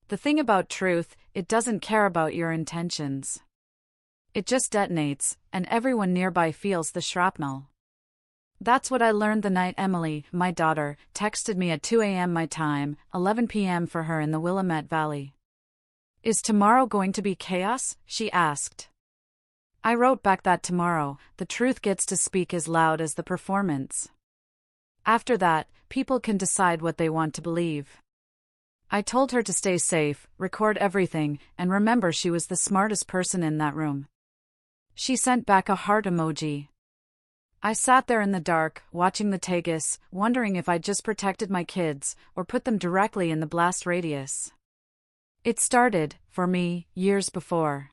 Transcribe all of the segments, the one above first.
The thing about truth, it doesn't care about your intentions. It just detonates, and everyone nearby feels the shrapnel. That's what I learned the night Emily, my daughter, texted me at 2 a.m. my time, 11 p.m. for her in the Willamette Valley. "Is tomorrow going to be chaos?" she asked. I wrote back that tomorrow, the truth gets to speak as loud as the performance. After that, people can decide what they want to believe. I told her to stay safe, record everything, and remember she was the smartest person in that room. She sent back a heart emoji. I sat there in the dark, watching the Tagus, wondering if I'd just protected my kids, or put them directly in the blast radius. It started, for me, years before.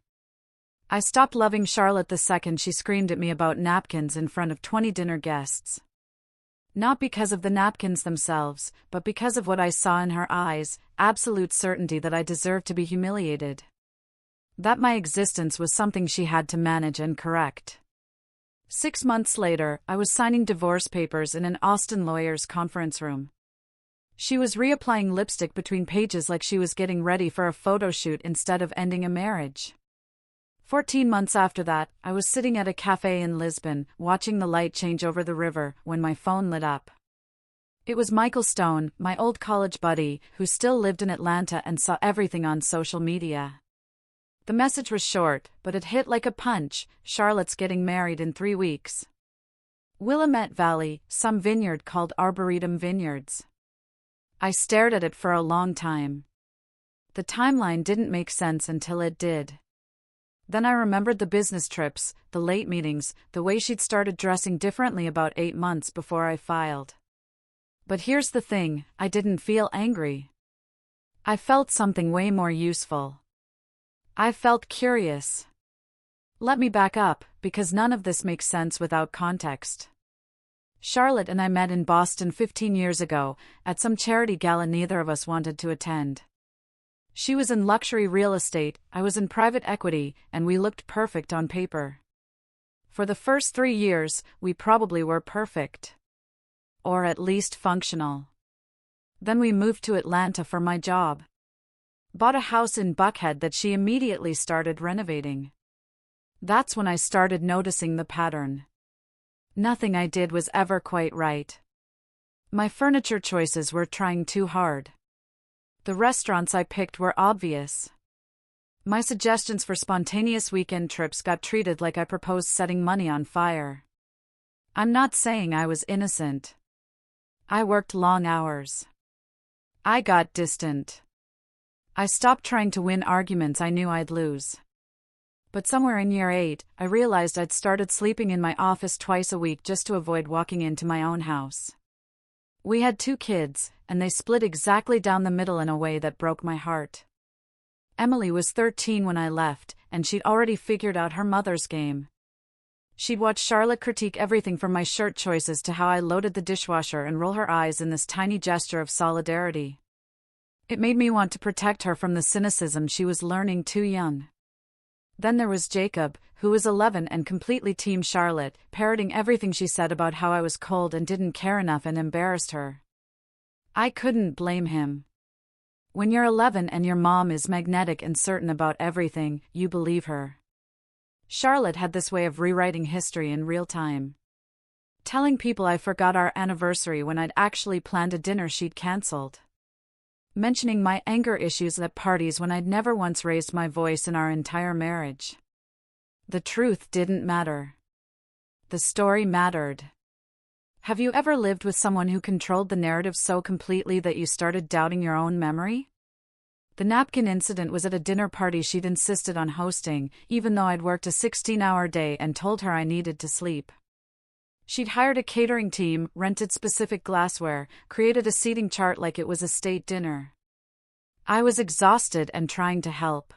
I stopped loving Charlotte the second she screamed at me about napkins in front of 20 dinner guests. Not because of the napkins themselves, but because of what I saw in her eyes, absolute certainty that I deserved to be humiliated. That my existence was something she had to manage and correct. 6 months later, I was signing divorce papers in an Austin lawyer's conference room. She was reapplying lipstick between pages like she was getting ready for a photo shoot instead of ending a marriage. 14 months after that, I was sitting at a cafe in Lisbon, watching the light change over the river, when my phone lit up. It was Michael Stone, my old college buddy, who still lived in Atlanta and saw everything on social media. The message was short, but it hit like a punch: Charlotte's getting married in 3 weeks. Willamette Valley, some vineyard called Arboretum Vineyards. I stared at it for a long time. The timeline didn't make sense until it did. Then I remembered the business trips, the late meetings, the way she'd started dressing differently about 8 months before I filed. But here's the thing, I didn't feel angry. I felt something way more useful. I felt curious. Let me back up, because none of this makes sense without context. Charlotte and I met in Boston 15 years ago, at some charity gala neither of us wanted to attend. She was in luxury real estate, I was in private equity, and we looked perfect on paper. For the first 3 years, we probably were perfect. Or at least functional. Then we moved to Atlanta for my job. Bought a house in Buckhead that she immediately started renovating. That's when I started noticing the pattern. Nothing I did was ever quite right. My furniture choices were trying too hard. The restaurants I picked were obvious. My suggestions for spontaneous weekend trips got treated like I proposed setting money on fire. I'm not saying I was innocent. I worked long hours. I got distant. I stopped trying to win arguments I knew I'd lose. But somewhere in year 8, I realized I'd started sleeping in my office twice a week just to avoid walking into my own house. We had 2 kids, and they split exactly down the middle in a way that broke my heart. Emily was 13 when I left, and she'd already figured out her mother's game. She'd watch Charlotte critique everything from my shirt choices to how I loaded the dishwasher and roll her eyes in this tiny gesture of solidarity. It made me want to protect her from the cynicism she was learning too young. Then there was Jacob, who was 11 and completely Team Charlotte, parroting everything she said about how I was cold and didn't care enough and embarrassed her. I couldn't blame him. When you're 11 and your mom is magnetic and certain about everything, you believe her. Charlotte had this way of rewriting history in real time. Telling people I forgot our anniversary when I'd actually planned a dinner she'd cancelled. Mentioning my anger issues at parties when I'd never once raised my voice in our entire marriage. The truth didn't matter. The story mattered. Have you ever lived with someone who controlled the narrative so completely that you started doubting your own memory? The napkin incident was at a dinner party she'd insisted on hosting, even though I'd worked a 16-hour day and told her I needed to sleep. She'd hired a catering team, rented specific glassware, created a seating chart like it was a state dinner. I was exhausted and trying to help.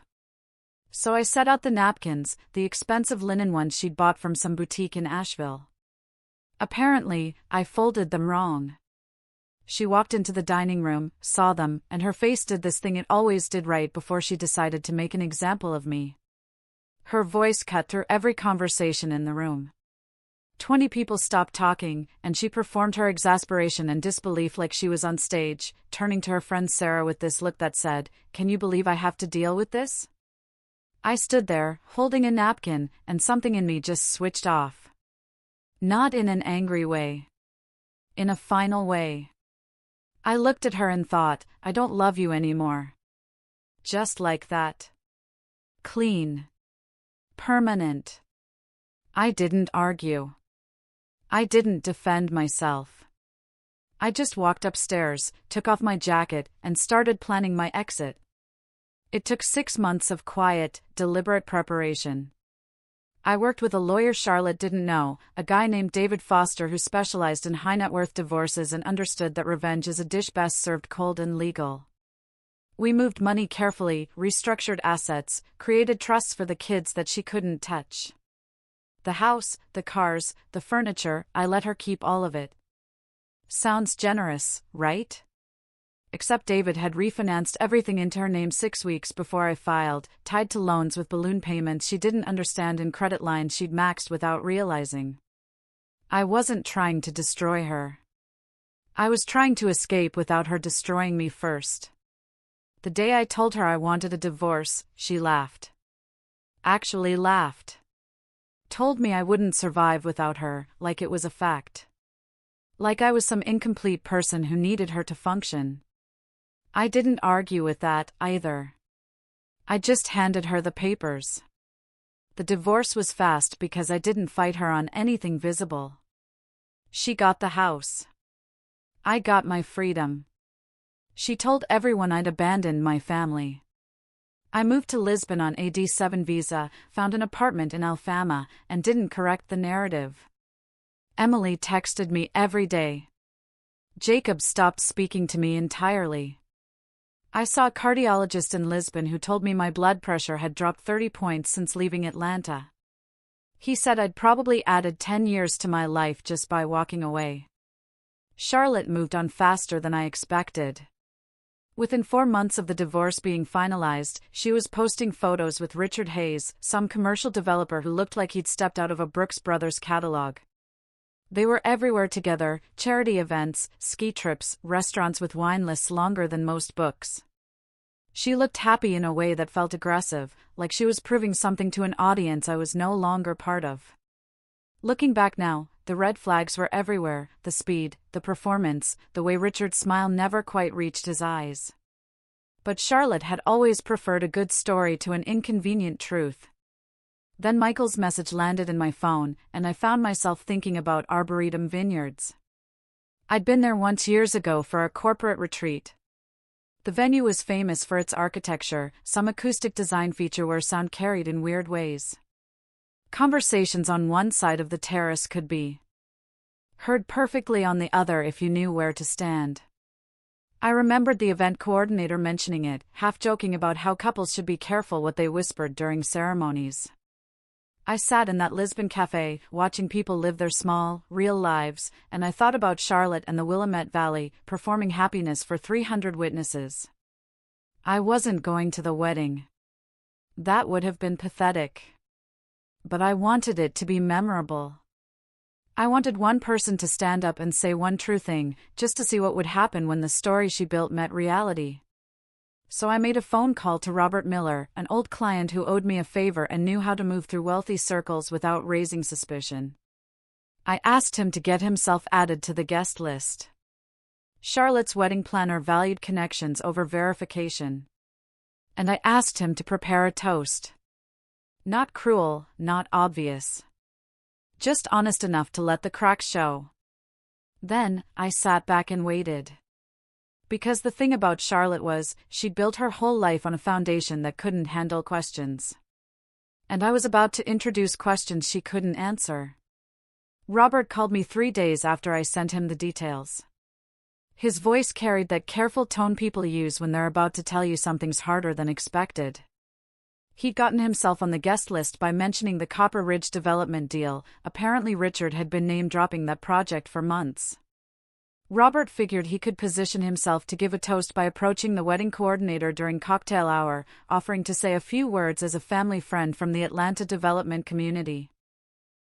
So I set out the napkins, the expensive linen ones she'd bought from some boutique in Asheville. Apparently, I folded them wrong. She walked into the dining room, saw them, and her face did this thing it always did right before she decided to make an example of me. Her voice cut through every conversation in the room. 20 people stopped talking, and she performed her exasperation and disbelief like she was on stage, turning to her friend Sarah with this look that said, "Can you believe I have to deal with this?" I stood there, holding a napkin, and something in me just switched off. Not in an angry way. In a final way. I looked at her and thought, I don't love you anymore. Just like that. Clean. Permanent. I didn't argue. I didn't defend myself. I just walked upstairs, took off my jacket, and started planning my exit. It took 6 months of quiet, deliberate preparation. I worked with a lawyer Charlotte didn't know, a guy named David Foster who specialized in high-net-worth divorces and understood that revenge is a dish best served cold and legal. We moved money carefully, restructured assets, created trusts for the kids that she couldn't touch. The house, the cars, the furniture, I let her keep all of it. Sounds generous, right? Except David had refinanced everything into her name 6 weeks before I filed, tied to loans with balloon payments she didn't understand and credit lines she'd maxed without realizing. I wasn't trying to destroy her. I was trying to escape without her destroying me first. The day I told her I wanted a divorce, she laughed. Actually laughed. Told me I wouldn't survive without her, like it was a fact. Like I was some incomplete person who needed her to function. I didn't argue with that, either. I just handed her the papers. The divorce was fast because I didn't fight her on anything visible. She got the house. I got my freedom. She told everyone I'd abandoned my family. I moved to Lisbon on a D7 visa, found an apartment in Alfama, and didn't correct the narrative. Emily texted me every day. Jacob stopped speaking to me entirely. I saw a cardiologist in Lisbon who told me my blood pressure had dropped 30 points since leaving Atlanta. He said I'd probably added 10 years to my life just by walking away. Charlotte moved on faster than I expected. Within 4 months of the divorce being finalized, she was posting photos with Richard Hayes, some commercial developer who looked like he'd stepped out of a Brooks Brothers catalog. They were everywhere together, charity events, ski trips, restaurants with wine lists longer than most books. She looked happy in a way that felt aggressive, like she was proving something to an audience I was no longer part of. Looking back now, the red flags were everywhere, the speed, the performance, the way Richard's smile never quite reached his eyes. But Charlotte had always preferred a good story to an inconvenient truth. Then Michael's message landed in my phone, and I found myself thinking about Arboretum Vineyards. I'd been there once years ago for a corporate retreat. The venue was famous for its architecture, some acoustic design feature where sound carried in weird ways. Conversations on one side of the terrace could be heard perfectly on the other if you knew where to stand. I remembered the event coordinator mentioning it, half joking about how couples should be careful what they whispered during ceremonies. I sat in that Lisbon cafe, watching people live their small, real lives, and I thought about Charlotte and the Willamette Valley, performing happiness for 300 witnesses. I wasn't going to the wedding. That would have been pathetic. But I wanted it to be memorable. I wanted one person to stand up and say one true thing, just to see what would happen when the story she built met reality. So I made a phone call to Robert Miller, an old client who owed me a favor and knew how to move through wealthy circles without raising suspicion. I asked him to get himself added to the guest list. Charlotte's wedding planner valued connections over verification. And I asked him to prepare a toast. Not cruel, not obvious. Just honest enough to let the cracks show. Then, I sat back and waited. Because the thing about Charlotte was, she'd built her whole life on a foundation that couldn't handle questions. And I was about to introduce questions she couldn't answer. Robert called me 3 days after I sent him the details. His voice carried that careful tone people use when they're about to tell you something's harder than expected. He'd gotten himself on the guest list by mentioning the Copper Ridge development deal. Apparently Richard had been name-dropping that project for months. Robert figured he could position himself to give a toast by approaching the wedding coordinator during cocktail hour, offering to say a few words as a family friend from the Atlanta development community.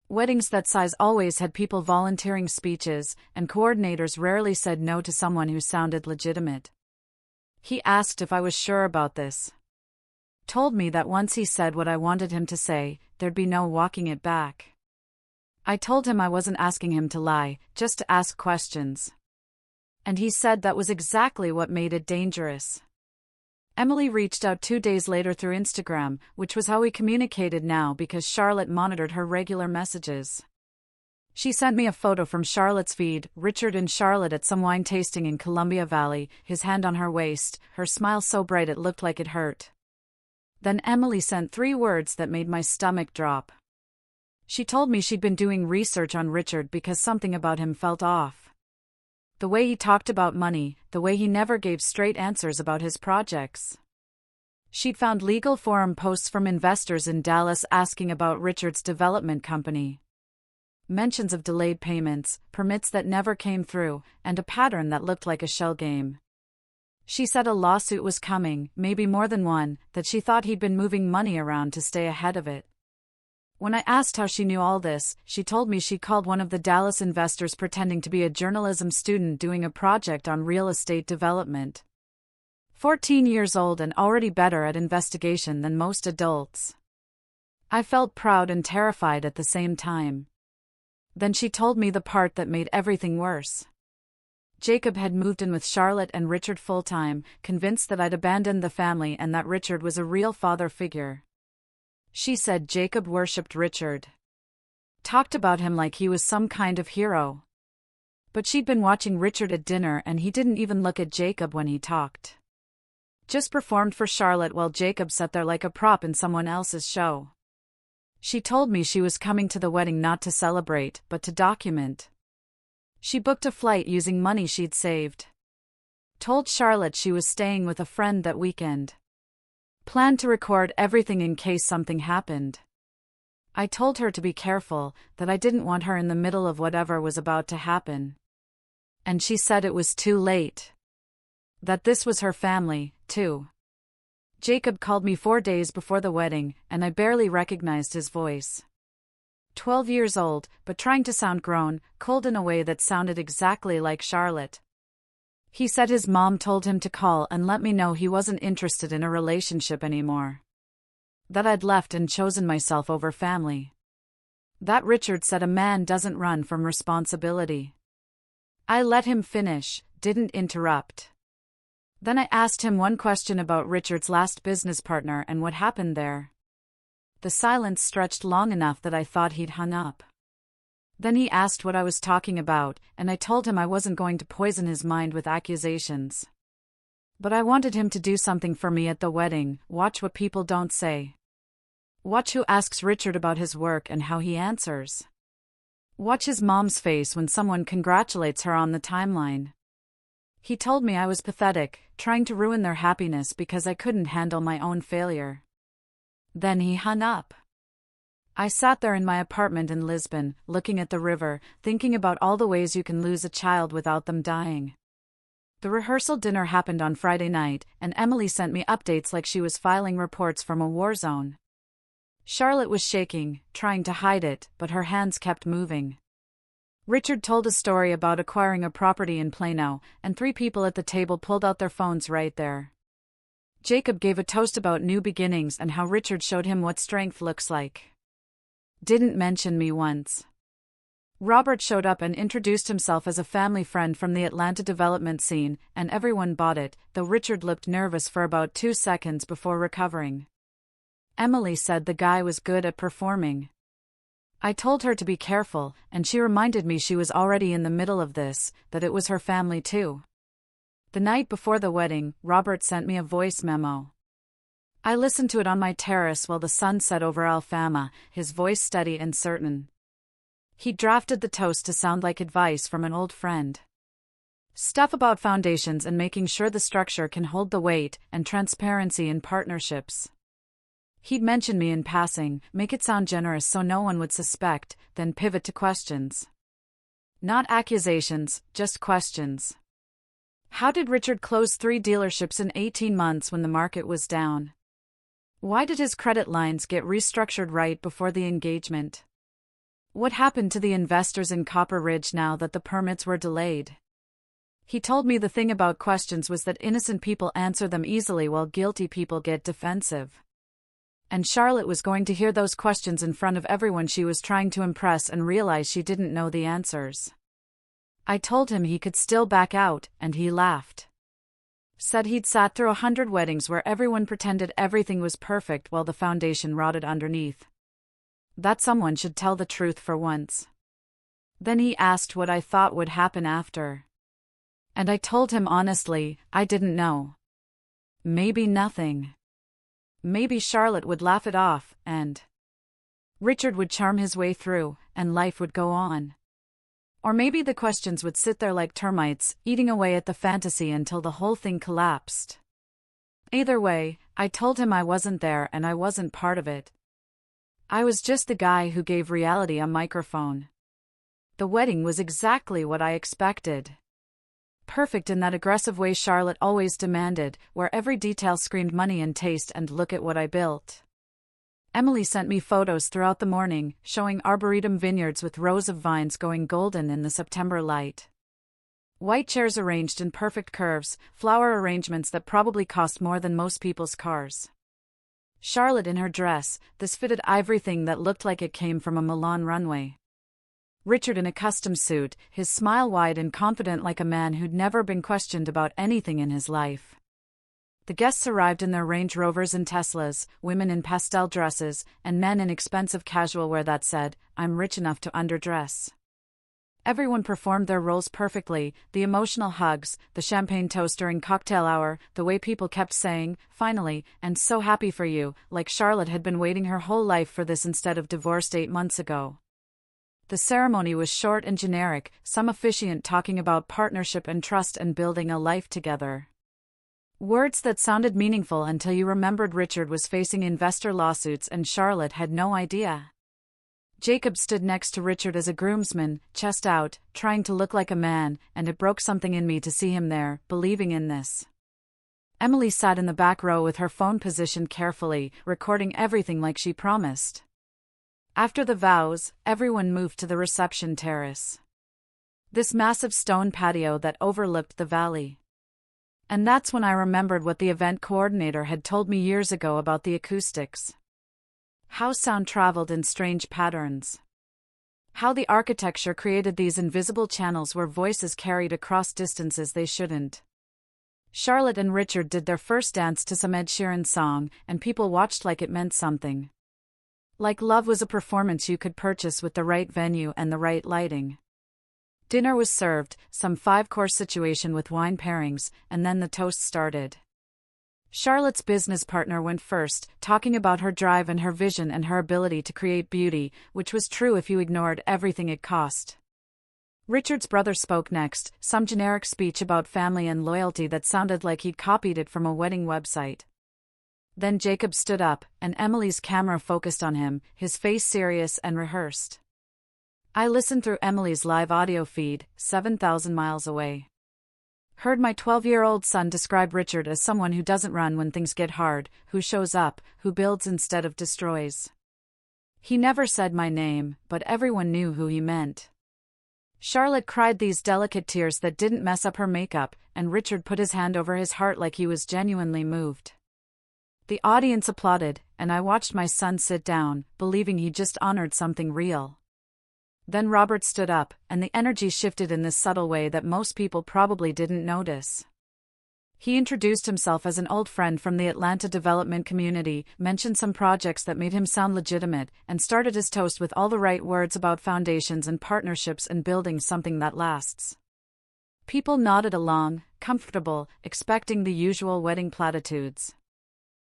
Weddings that size always had people volunteering speeches, and coordinators rarely said no to someone who sounded legitimate. He asked if I was sure about this. Told me that once he said what I wanted him to say, there'd be no walking it back. I told him I wasn't asking him to lie, just to ask questions. And he said that was exactly what made it dangerous. Emily reached out 2 days later through Instagram, which was how we communicated now because Charlotte monitored her regular messages. She sent me a photo from Charlotte's feed, Richard and Charlotte at some wine tasting in Columbia Valley, his hand on her waist, her smile so bright it looked like it hurt. Then Emily sent 3 words that made my stomach drop. She told me she'd been doing research on Richard because something about him felt off. The way he talked about money, the way he never gave straight answers about his projects. She'd found legal forum posts from investors in Dallas asking about Richard's development company. Mentions of delayed payments, permits that never came through, and a pattern that looked like a shell game. She said a lawsuit was coming, maybe more than one, that she thought he'd been moving money around to stay ahead of it. When I asked how she knew all this, she told me she called one of the Dallas investors pretending to be a journalism student doing a project on real estate development. 14 years old and already better at investigation than most adults. I felt proud and terrified at the same time. Then she told me the part that made everything worse. Jacob had moved in with Charlotte and Richard full-time, convinced that I'd abandoned the family and that Richard was a real father figure. She said Jacob worshipped Richard. Talked about him like he was some kind of hero. But she'd been watching Richard at dinner and he didn't even look at Jacob when he talked. Just performed for Charlotte while Jacob sat there like a prop in someone else's show. She told me she was coming to the wedding not to celebrate, but to document. She booked a flight using money she'd saved. Told Charlotte she was staying with a friend that weekend. Planned to record everything in case something happened. I told her to be careful, that I didn't want her in the middle of whatever was about to happen. And she said it was too late. That this was her family, too. Jacob called me 4 days before the wedding, and I barely recognized his voice. 12 years old, but trying to sound grown, cold in a way that sounded exactly like Charlotte. He said his mom told him to call and let me know he wasn't interested in a relationship anymore. That I'd left and chosen myself over family. That Richard said a man doesn't run from responsibility. I let him finish, didn't interrupt. Then I asked him one question about Richard's last business partner and what happened there. The silence stretched long enough that I thought he'd hung up. Then he asked what I was talking about, and I told him I wasn't going to poison his mind with accusations. But I wanted him to do something for me at the wedding, watch what people don't say. Watch who asks Richard about his work and how he answers. Watch his mom's face when someone congratulates her on the timeline. He told me I was pathetic, trying to ruin their happiness because I couldn't handle my own failure. Then he hung up. I sat there in my apartment in Lisbon, looking at the river, thinking about all the ways you can lose a child without them dying. The rehearsal dinner happened on Friday night, and Emily sent me updates like she was filing reports from a war zone. Charlotte was shaking, trying to hide it, but her hands kept moving. Richard told a story about acquiring a property in Plano, and 3 people at the table pulled out their phones right there. Jacob gave a toast about new beginnings and how Richard showed him what strength looks like. Didn't mention me once. Robert showed up and introduced himself as a family friend from the Atlanta development scene, and everyone bought it, though Richard looked nervous for about 2 seconds before recovering. Emily said the guy was good at performing. I told her to be careful, and she reminded me she was already in the middle of this, that it was her family too. The night before the wedding, Robert sent me a voice memo. I listened to it on my terrace while the sun set over Alfama, his voice steady and certain. He drafted the toast to sound like advice from an old friend. Stuff about foundations and making sure the structure can hold the weight, and transparency in partnerships. He'd mention me in passing, make it sound generous so no one would suspect, then pivot to questions. Not accusations, just questions. How did Richard close 3 dealerships in 18 months when the market was down? Why did his credit lines get restructured right before the engagement? What happened to the investors in Copper Ridge now that the permits were delayed? He told me the thing about questions was that innocent people answer them easily while guilty people get defensive. And Charlotte was going to hear those questions in front of everyone she was trying to impress and realize she didn't know the answers. I told him he could still back out, and he laughed. Said he'd sat through 100 weddings where everyone pretended everything was perfect while the foundation rotted underneath. That someone should tell the truth for once. Then he asked what I thought would happen after. And I told him honestly, I didn't know. Maybe nothing. Maybe Charlotte would laugh it off, and Richard would charm his way through, and life would go on. Or maybe the questions would sit there like termites, eating away at the fantasy until the whole thing collapsed. Either way, I told him I wasn't there and I wasn't part of it. I was just the guy who gave reality a microphone. The wedding was exactly what I expected. Perfect in that aggressive way Charlotte always demanded, where every detail screamed money and taste and look at what I built. Emily sent me photos throughout the morning, showing arboretum vineyards with rows of vines going golden in the September light. White chairs arranged in perfect curves, flower arrangements that probably cost more than most people's cars. Charlotte in her dress, this fitted ivory thing that looked like it came from a Milan runway. Richard in a custom suit, his smile wide and confident like a man who'd never been questioned about anything in his life. The guests arrived in their Range Rovers and Teslas, women in pastel dresses, and men in expensive casual wear that said, "I'm rich enough to underdress." Everyone performed their roles perfectly, the emotional hugs, the champagne toast during cocktail hour, the way people kept saying, "Finally, and so happy for you," like Charlotte had been waiting her whole life for this instead of divorced 8 months ago. The ceremony was short and generic, some officiant talking about partnership and trust and building a life together. Words that sounded meaningful until you remembered Richard was facing investor lawsuits and Charlotte had no idea. Jacob stood next to Richard as a groomsman, chest out, trying to look like a man, and it broke something in me to see him there, believing in this. Emily sat in the back row with her phone positioned carefully, recording everything like she promised. After the vows, everyone moved to the reception terrace. This massive stone patio that overlooked the valley. And that's when I remembered what the event coordinator had told me years ago about the acoustics. How sound traveled in strange patterns. How the architecture created these invisible channels where voices carried across distances they shouldn't. Charlotte and Richard did their first dance to some Ed Sheeran song, and people watched like it meant something. Like love was a performance you could purchase with the right venue and the right lighting. Dinner was served, some 5-course situation with wine pairings, and then the toast started. Charlotte's business partner went first, talking about her drive and her vision and her ability to create beauty, which was true if you ignored everything it cost. Richard's brother spoke next, some generic speech about family and loyalty that sounded like he'd copied it from a wedding website. Then Jacob stood up, and Emily's camera focused on him, his face serious and rehearsed. I listened through Emily's live audio feed, 7,000 miles away. Heard my 12-year-old son describe Richard as someone who doesn't run when things get hard, who shows up, who builds instead of destroys. He never said my name, but everyone knew who he meant. Charlotte cried these delicate tears that didn't mess up her makeup, and Richard put his hand over his heart like he was genuinely moved. The audience applauded, and I watched my son sit down, believing he just honored something real. Then Robert stood up, and the energy shifted in this subtle way that most people probably didn't notice. He introduced himself as an old friend from the Atlanta development community, mentioned some projects that made him sound legitimate, and started his toast with all the right words about foundations and partnerships and building something that lasts. People nodded along, comfortable, expecting the usual wedding platitudes.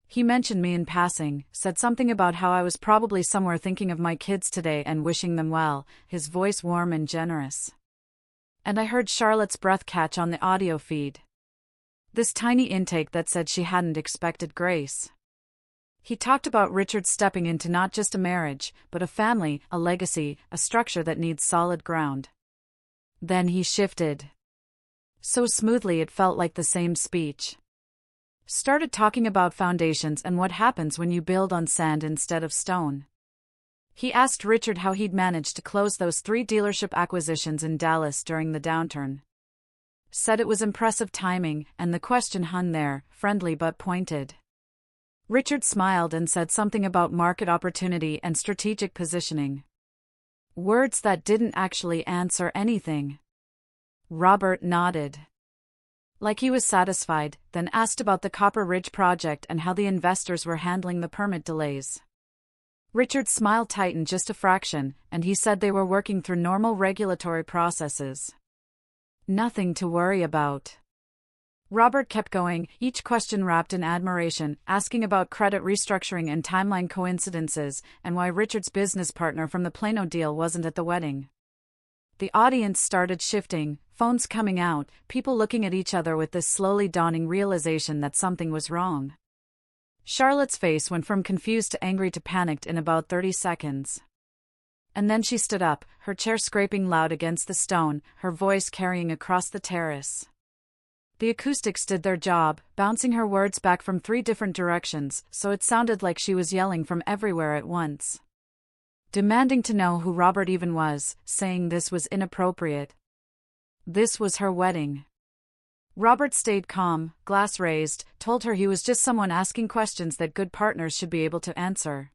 He mentioned me in passing, said something about how I was probably somewhere thinking of my kids today and wishing them well, his voice warm and generous. And I heard Charlotte's breath catch on the audio feed. This tiny intake that said she hadn't expected grace. He talked about Richard stepping into not just a marriage, but a family, a legacy, a structure that needs solid ground. Then he shifted. So smoothly it felt like the same speech. Started talking about foundations and what happens when you build on sand instead of stone. He asked Richard how he'd managed to close those 3 dealership acquisitions in Dallas during the downturn. Said it was impressive timing, and the question hung there, friendly but pointed. Richard smiled and said something about market opportunity and strategic positioning. Words that didn't actually answer anything. Robert nodded, like he was satisfied, then asked about the Copper Ridge project and how the investors were handling the permit delays. Richard's smile tightened just a fraction, and he said they were working through normal regulatory processes. Nothing to worry about. Robert kept going, each question wrapped in admiration, asking about credit restructuring and timeline coincidences, and why Richard's business partner from the Plano deal wasn't at the wedding. The audience started shifting, phones coming out, people looking at each other with this slowly dawning realization that something was wrong. Charlotte's face went from confused to angry to panicked in about 30 seconds. And then she stood up, her chair scraping loud against the stone, her voice carrying across the terrace. The acoustics did their job, bouncing her words back from 3 different directions, so it sounded like she was yelling from everywhere at once. Demanding to know who Robert even was, saying this was inappropriate. This was her wedding. Robert stayed calm, glass raised, told her he was just someone asking questions that good partners should be able to answer.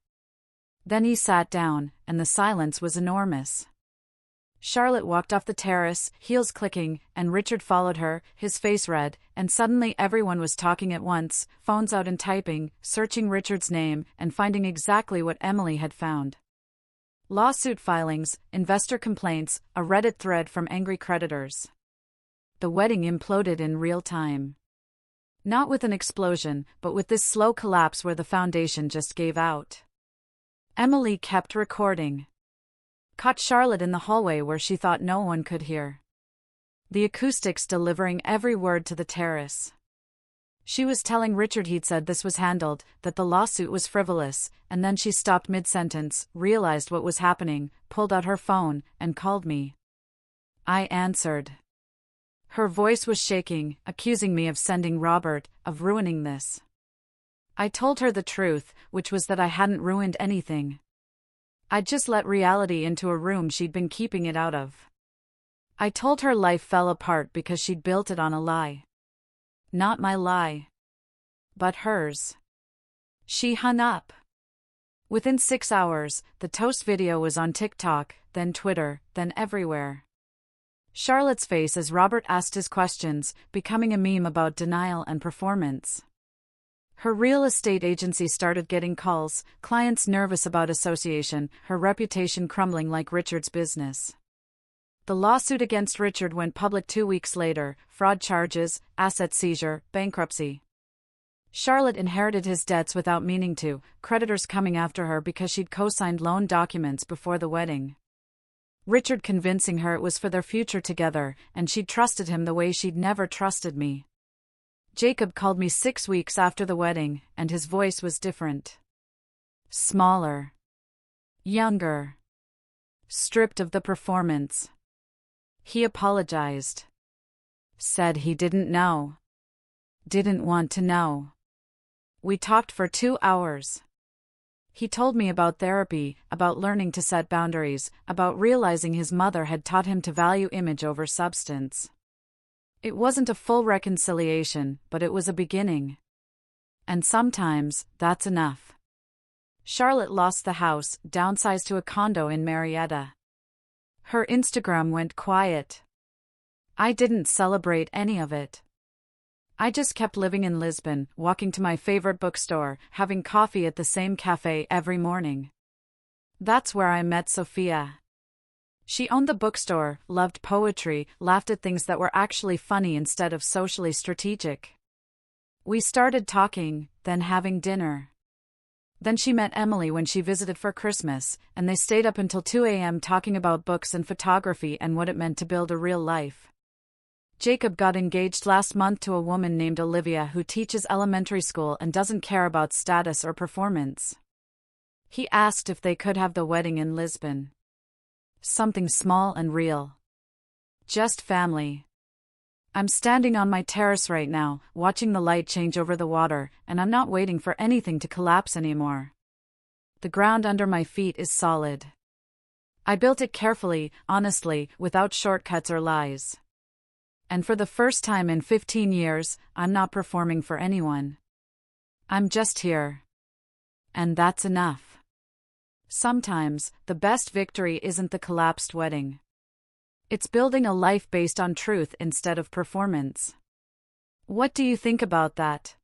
Then he sat down, and the silence was enormous. Charlotte walked off the terrace, heels clicking, and Richard followed her, his face red, and suddenly everyone was talking at once, phones out and typing, searching Richard's name, and finding exactly what Emily had found. Lawsuit filings, investor complaints, a Reddit thread from angry creditors. The wedding imploded in real time. Not with an explosion, but with this slow collapse where the foundation just gave out. Emily kept recording. Caught Charlotte in the hallway where she thought no one could hear. The acoustics delivering every word to the terrace. She was telling Richard he'd said this was handled, that the lawsuit was frivolous, and then she stopped mid-sentence, realized what was happening, pulled out her phone, and called me. I answered. Her voice was shaking, accusing me of sending Robert, of ruining this. I told her the truth, which was that I hadn't ruined anything. I'd just let reality into a room she'd been keeping it out of. I told her life fell apart because she'd built it on a lie. Not my lie, but hers. She hung up. Within 6 hours, the toast video was on TikTok, then Twitter, then everywhere. Charlotte's face as Robert asked his questions, becoming a meme about denial and performance. Her real estate agency started getting calls, clients nervous about association, her reputation crumbling like Richard's business. The lawsuit against Richard went public 2 weeks later, fraud charges, asset seizure, bankruptcy. Charlotte inherited his debts without meaning to, creditors coming after her because she'd co-signed loan documents before the wedding. Richard convincing her it was for their future together, and she'd trusted him the way she'd never trusted me. Jacob called me 6 weeks after the wedding, and his voice was different. Smaller. Younger. Stripped of the performance. He apologized. Said he didn't know. Didn't want to know. We talked for 2 hours. He told me about therapy, about learning to set boundaries, about realizing his mother had taught him to value image over substance. It wasn't a full reconciliation, but it was a beginning. And sometimes, that's enough. Charlotte lost the house, downsized to a condo in Marietta. Her Instagram went quiet. I didn't celebrate any of it. I just kept living in Lisbon, walking to my favorite bookstore, having coffee at the same cafe every morning. That's where I met Sophia. She owned the bookstore, loved poetry, laughed at things that were actually funny instead of socially strategic. We started talking, then having dinner. Then she met Emily when she visited for Christmas, and they stayed up until 2 a.m. talking about books and photography and what it meant to build a real life. Jacob got engaged last month to a woman named Olivia who teaches elementary school and doesn't care about status or performance. He asked if they could have the wedding in Lisbon. Something small and real. Just family. I'm standing on my terrace right now, watching the light change over the water, and I'm not waiting for anything to collapse anymore. The ground under my feet is solid. I built it carefully, honestly, without shortcuts or lies. And for the first time in 15 years, I'm not performing for anyone. I'm just here. And that's enough. Sometimes, the best victory isn't the collapsed wedding. It's building a life based on truth instead of performance. What do you think about that?